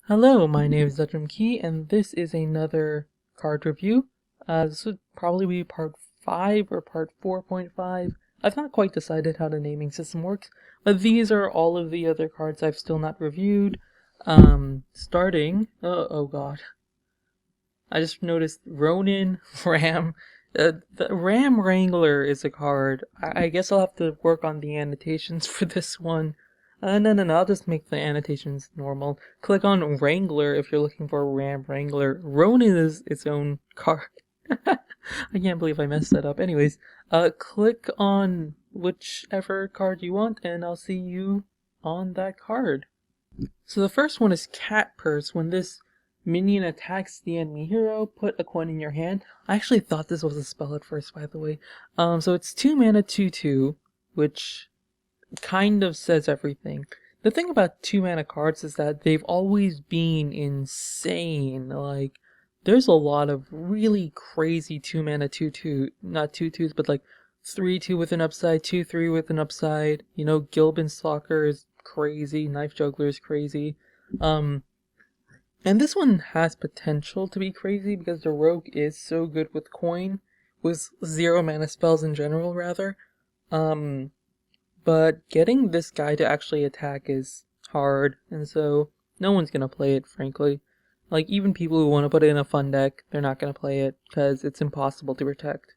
Hello, my name is Nujum, and this is another card review. This would probably be part 5 or part 4.5. I've not quite decided how the naming system works, but these are all of the other cards I've still not reviewed. Starting... oh god. I just noticed Ronin Ram. The Ram Wrangler is a card. I guess I'll have to work on the annotations for this one. No, I'll just make the annotations normal. Click on Wrangler if you're looking for a Ram Wrangler. Ronin is its own card. I can't believe I messed that up. Anyways, click on whichever card you want, and I'll see you on that card. So the first one is Cat Purse. When this minion attacks the enemy hero, put a coin in your hand. I actually thought this was a spell at first, by the way. So it's 2 mana 2/2, which kind of says everything. The thing about 2 mana cards is that they've always been insane. Like, there's a lot of really crazy 2 mana 2/2, not 2/2s, but like 3/2 with an upside, 2/3 with an upside. You know, Gilbin Stalker is crazy, Knife Juggler is crazy. And this one has potential to be crazy because the rogue is so good with coin, with 0 mana spells in general, rather. But getting this guy to actually attack is hard, and so no one's gonna play it, frankly. Like, even people who want to put it in a fun deck, they're not gonna play it because it's impossible to protect.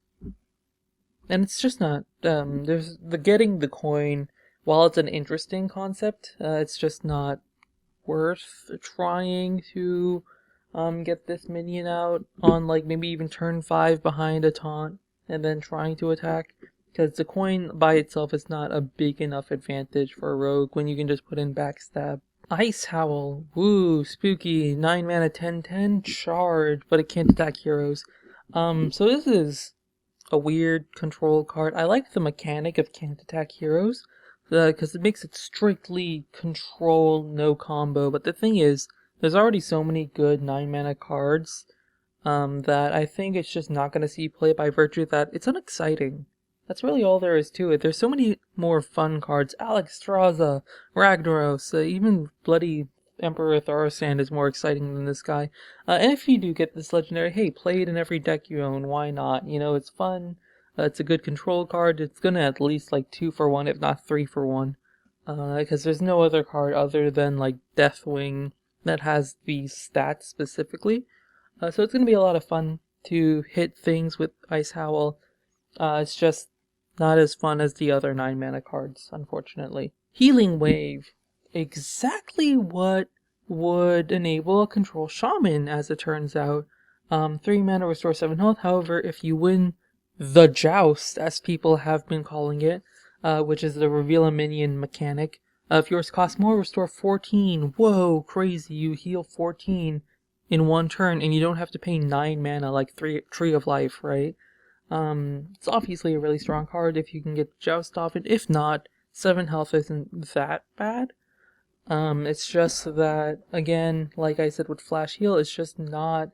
And it's just not. There's the getting the coin. While it's an interesting concept, it's just not worth trying to get this minion out on, like, maybe even turn 5 behind a taunt and then trying to attack. Because the coin by itself is not a big enough advantage for a rogue when you can just put in backstab. Ice Howl, woo, spooky, 9 mana 10/10, charge, but it can't attack heroes. So this is a weird control card. I like the mechanic of can't attack heroes, because it makes it strictly control, no combo. But the thing is, there's already so many good 9 mana cards that I think it's just not going to see play by virtue that it's unexciting. That's really all there is to it. There's so many more fun cards. Alexstrasza, Ragnaros, even bloody Emperor Thaurissan is more exciting than this guy. And if you do get this legendary, hey, play it in every deck you own. Why not? You know, it's fun. It's a good control card. It's gonna at least like 2 for 1, if not 3 for 1. Because there's no other card other than like Deathwing that has these stats specifically. So it's gonna be a lot of fun to hit things with Ice Howl. It's just not as fun as the other 9 mana cards, unfortunately. Healing Wave. Exactly what would enable a control shaman, as it turns out. 3 mana restore 7 health. However, if you win the Joust, as people have been calling it, which is the reveal a minion mechanic, if yours costs more, restore 14. Whoa, crazy. You heal 14 in 1 turn, and you don't have to pay 9 mana like Tree of Life, right? It's obviously a really strong card if you can get Joust off it. If not, 7 health isn't that bad. It's just that, again, like I said with Flash Heal, it's just not...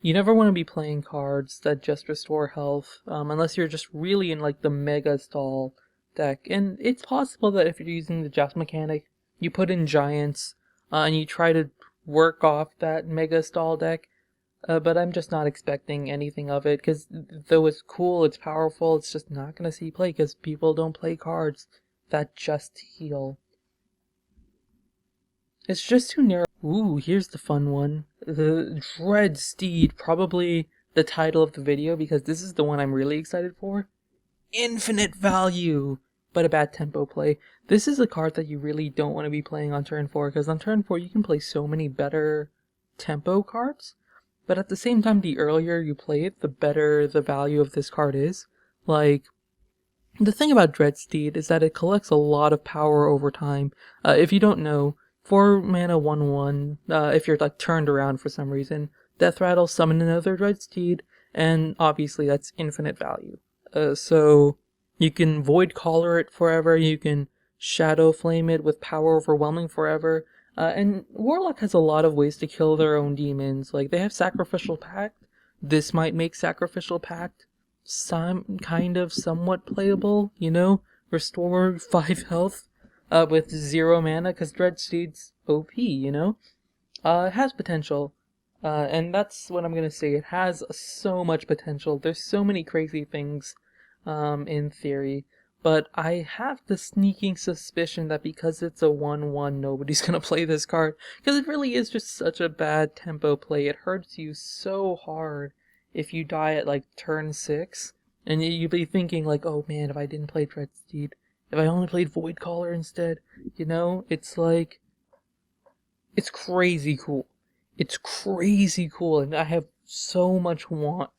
You never want to be playing cards that just restore health, unless you're just really in like the Mega Stall deck. And it's possible that if you're using the Joust mechanic, you put in Giants, and you try to work off that Mega Stall deck. But I'm just not expecting anything of it, because though it's cool, it's powerful, it's just not going to see play, because people don't play cards that just heal. It's just too narrow. Ooh, here's the fun one. The Dread Steed, probably the title of the video, because this is the one I'm really excited for. Infinite value, but a bad tempo play. This is a card that you really don't want to be playing on turn 4, because on turn 4 you can play so many better tempo cards. But at the same time, the earlier you play it, the better the value of this card is. Like, the thing about Dreadsteed is that it collects a lot of power over time. If you don't know, 4 mana 1/1, if you're like turned around for some reason, Death Rattle, summon another Dreadsteed, and obviously that's infinite value. So you can Void Caller it forever, you can Shadow Flame it with Power Overwhelming forever. And Warlock has a lot of ways to kill their own demons. Like, they have Sacrificial Pact. This might make Sacrificial Pact somewhat playable, you know? Restore 5 health with 0 mana, because Dreadsteed's OP, you know? It has potential, and that's what I'm gonna say. It has so much potential. There's so many crazy things, in theory, but I have the sneaking suspicion that because it's a 1/1, nobody's gonna play this card because it really is just such a bad tempo play. It hurts you so hard if you die at like turn 6, and you'd be thinking like, oh man, if I didn't play Dreadsteed, if I only played Voidcaller instead, it's like. It's crazy cool. It's crazy cool, and I have so much want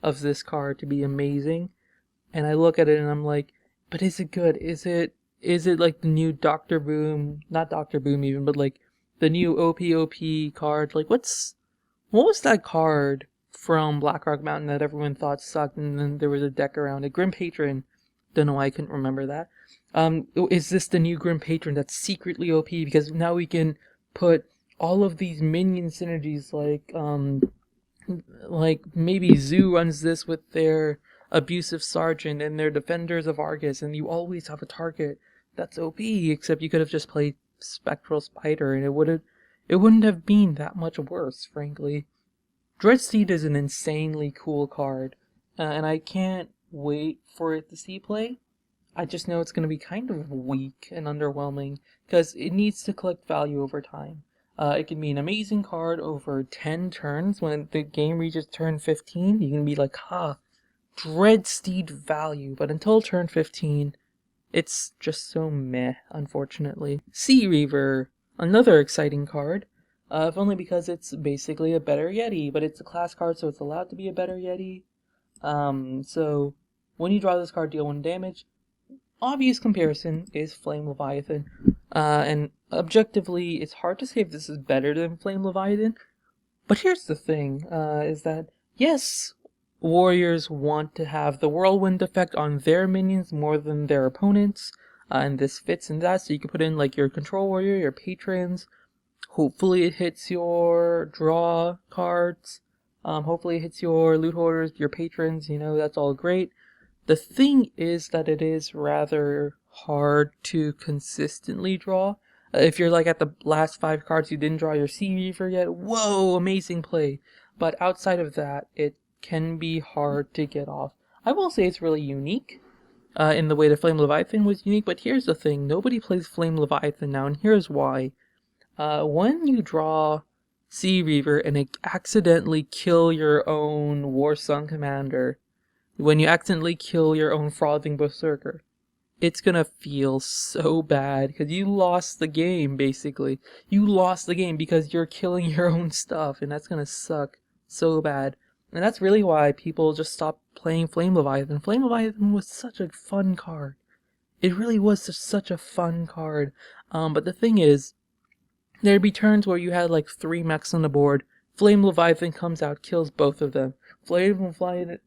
of this card to be amazing. And I look at it and I'm like, but is it good? Is it like the new Doctor Boom? Not Doctor Boom even, but like the new OPOP card? Like what was that card from Blackrock Mountain that everyone thought sucked, and then there was a deck around it? Grim Patron. Don't know why I couldn't remember that. Is this the new Grim Patron that's secretly OP? Because now we can put all of these minion synergies, like maybe Zoo runs this with their abusive sergeant and their defenders of Argus, and you always have a target that's OP. Except you could have just played Spectral Spider, and it wouldn't have been that much worse, frankly. Dreadsteed is an insanely cool card, and I can't wait for it to see play. I just know it's going to be kind of weak and underwhelming because it needs to collect value over time. It can be an amazing card over 10 turns. When the game reaches turn 15, you can be like, ha, Dreadsteed value. But until turn 15, it's just so meh, unfortunately. Sea Reaver, another exciting card. If only because it's basically a better Yeti, but it's a class card, so it's allowed to be a better Yeti. So when you draw this card, deal 1 damage. Obvious comparison is Flame Leviathan, and objectively, it's hard to say if this is better than Flame Leviathan. But here's the thing: is that yes, warriors want to have the Whirlwind effect on their minions more than their opponents, and this fits in that. So you can put in like your Control Warrior, your patrons. Hopefully, it hits your draw cards. Hopefully, it hits your loot hoarders, your patrons. That's all great. The thing is that it is rather hard to consistently draw. If you're like at the last 5 cards, you didn't draw your Sea Reaver yet, whoa, amazing play. But outside of that, it can be hard to get off. I will say it's really unique in the way the Flame Leviathan was unique, but here's the thing, nobody plays Flame Leviathan now, and here's why. When you draw Sea Reaver and accidentally kill your own Warsung commander, when you accidentally kill your own Frothing Berserker, it's gonna feel so bad because you lost the game, basically. You lost the game because you're killing your own stuff, and that's gonna suck so bad. And that's really why people just stopped playing Flame Leviathan. Flame Leviathan was such a fun card. It really was such a fun card. But the thing is, there'd be turns where you had like 3 mechs on the board. Flame Leviathan comes out, kills both of them. Flame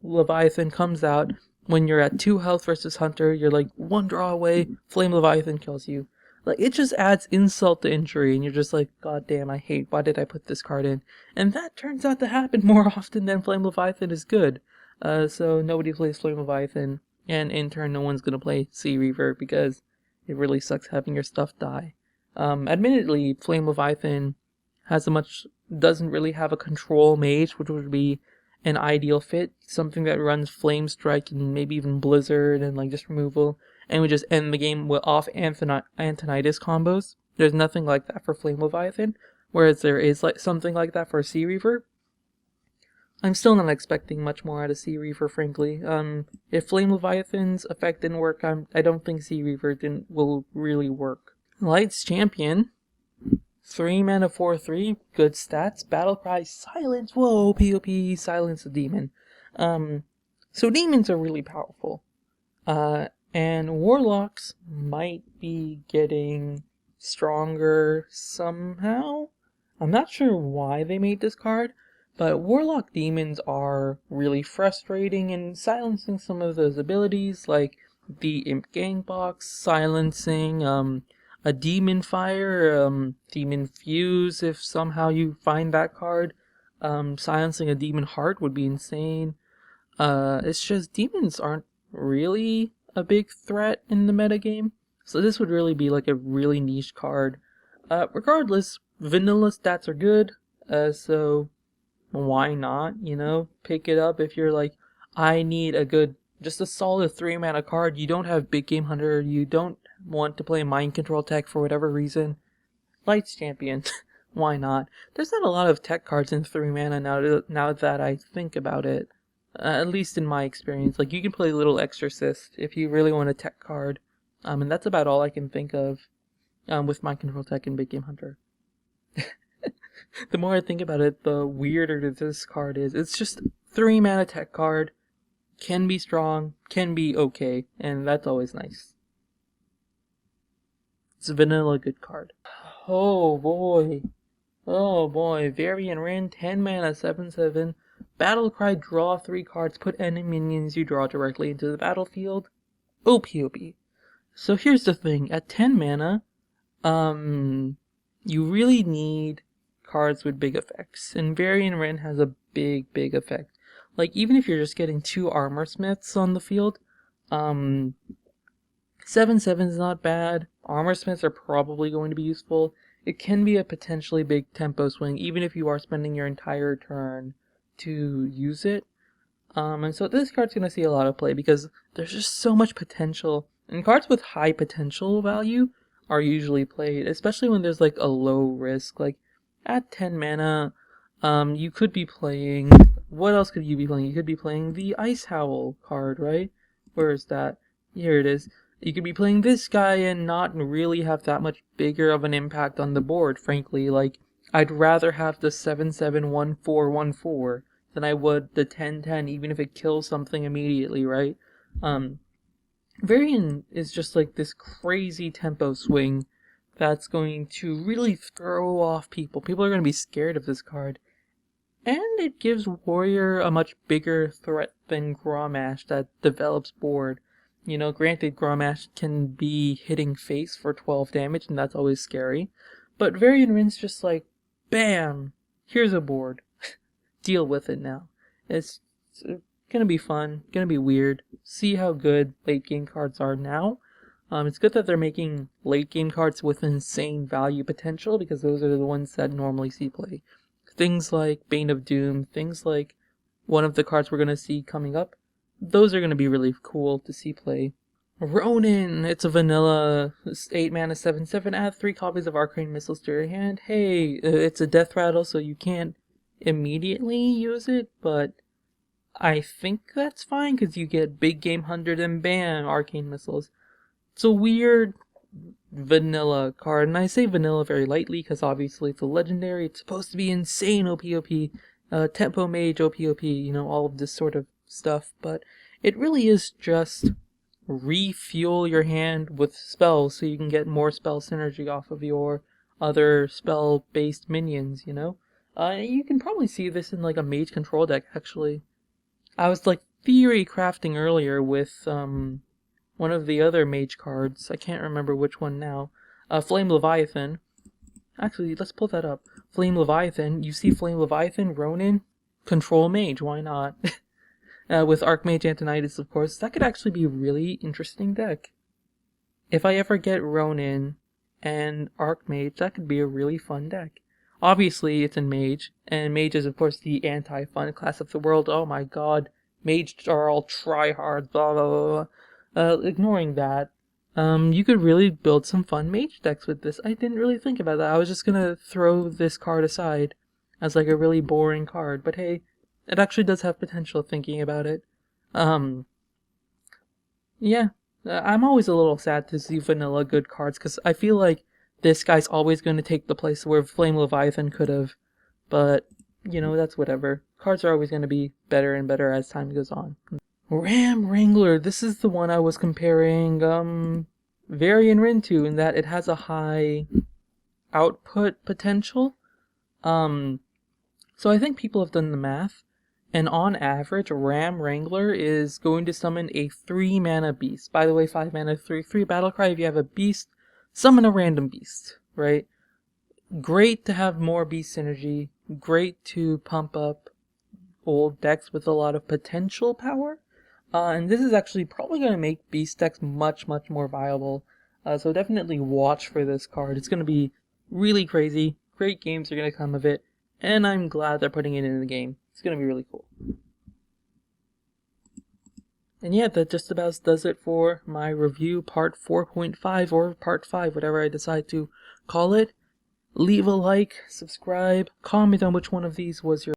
Leviathan comes out when you're at 2 health versus Hunter. You're like 1 draw away. Flame Leviathan kills you. Like, it just adds insult to injury, and you're just like, God damn, why did I put this card in? And that turns out to happen more often than Flame Leviathan is good. So nobody plays Flame Leviathan, and in turn, no one's gonna play Sea Reaver because it really sucks having your stuff die. Admittedly, Flame Leviathan doesn't really have a control mage, which would be an ideal fit. Something that runs Flame Strike and maybe even Blizzard and like just removal, and we just end the game with off Antonitis combos. There's nothing like that for Flame Leviathan, whereas there is like something like that for Sea Reaver. I'm still not expecting much more out of Sea Reaver, frankly. If Flame Leviathan's effect didn't work, I don't think Sea Reaver will really work. Lights Champion, 3 mana 4/3, good stats, battle cry, silence, whoa, POP, silence a demon. So demons are really powerful. And warlocks might be getting stronger somehow. I'm not sure why they made this card, but warlock demons are really frustrating in silencing some of those abilities, like the Imp Gang Box, silencing, a Demon Fire, Demon Fuse, if somehow you find that card. Silencing a Demon Heart would be insane. It's just demons aren't really a big threat in the metagame, so this would really be like a really niche card. Regardless, vanilla stats are good, so why not, pick it up if you're like, I need just a solid 3 mana card. You don't have Big Game Hunter, you don't want to play Mind Control tech for whatever reason. Lights Champion, why not? There's not a lot of tech cards in 3 mana now that I think about it. At least in my experience. Like, you can play Little Exorcist if you really want a tech card. And that's about all I can think of with Mind Control tech and Big Game Hunter. The more I think about it, the weirder this card is. It's just 3 mana tech card. Can be strong, can be okay, and that's always nice. It's a vanilla good card. Oh boy. Oh boy. Variant Rin, 10 mana, 7/7. Battlecry, draw 3 cards, put any minions you draw directly into the battlefield. OP. So here's the thing, at 10 mana, you really need cards with big effects, and Variant Rin has a big effect. Like, even if you're just getting 2 Armor Smiths on the field, 7/7 is not bad. Armor Smiths are probably going to be useful. It can be a potentially big tempo swing, even if you are spending your entire turn to use it. And so this card's going to see a lot of play because there's just so much potential. And cards with high potential value are usually played, especially when there's like a low risk. Like at 10 mana, you could be playing... What else could you be playing? You could be playing the Ice Howl card, right? Where is that? Here it is. You could be playing this guy and not really have that much bigger of an impact on the board, frankly. Like, I'd rather have the 7/7/1/4/1/4 than I would the 10/10, even if it kills something immediately, right? Variant is just like this crazy tempo swing that's going to really throw off people. People are going to be scared of this card. And it gives Warrior a much bigger threat than Grommash that develops board. Granted, Grommash can be hitting face for 12 damage, and that's always scary. But Variant Rin's just like, bam! Here's a board. Deal with it now. It's gonna be fun, gonna be weird. See how good late game cards are now. It's good that they're making late game cards with insane value potential, because those are the ones that normally see play. Things like Bane of Doom, things like one of the cards we're going to see coming up, those are going to be really cool to see play. Ronin, it's a vanilla 8 mana 7/7, add 3 copies of Arcane Missiles to your hand. Hey, it's a death rattle, so you can't immediately use it, but I think that's fine because you get Big Game Hunter and bam, Arcane Missiles. It's a weird vanilla card, and I say vanilla very lightly because obviously it's a legendary. It's supposed to be insane OP, tempo mage OP, all of this sort of stuff, but it really is just refuel your hand with spells so you can get more spell synergy off of your other spell-based minions, You can probably see this in like a mage control deck, actually. I was like theory crafting earlier with one of the other mage cards. I can't remember which one now. Flame Leviathan. Actually, let's pull that up. Flame Leviathan. You see Flame Leviathan, Ronin, control mage. Why not? With Archmage Antonidas, of course. That could actually be a really interesting deck. If I ever get Ronin and Archmage, that could be a really fun deck. Obviously, it's in Mage, and Mage is, of course, the anti-fun class of the world. Oh my god. Mages are all try-hard, blah, blah, blah, blah. Ignoring that, you could really build some fun mage decks with this. I didn't really think about that. I was just gonna throw this card aside as like a really boring card, but hey, it actually does have potential thinking about it. Yeah, I'm always a little sad to see vanilla good cards, because I feel like this guy's always going to take the place where Flame Leviathan could have, but, that's whatever. Cards are always going to be better and better as time goes on. Ram Wrangler, this is the one I was comparing Varian Rin to, in that it has a high output potential. So I think people have done the math, and on average, Ram Wrangler is going to summon a 3 mana beast. By the way, 5 mana, 3/3 Battlecry. If you have a beast, summon a random beast, right? Great to have more beast synergy. Great to pump up old decks with a lot of potential power. And this is actually probably going to make beast decks much more viable. So definitely watch for this card. It's going to be really crazy. great games are going to come of it, and I'm glad they're putting it in the game. It's going to be really cool. And yeah, that just about does it for my review part 4.5 or part 5, whatever I decide to call it. Leave a like, subscribe, comment on which one of these was your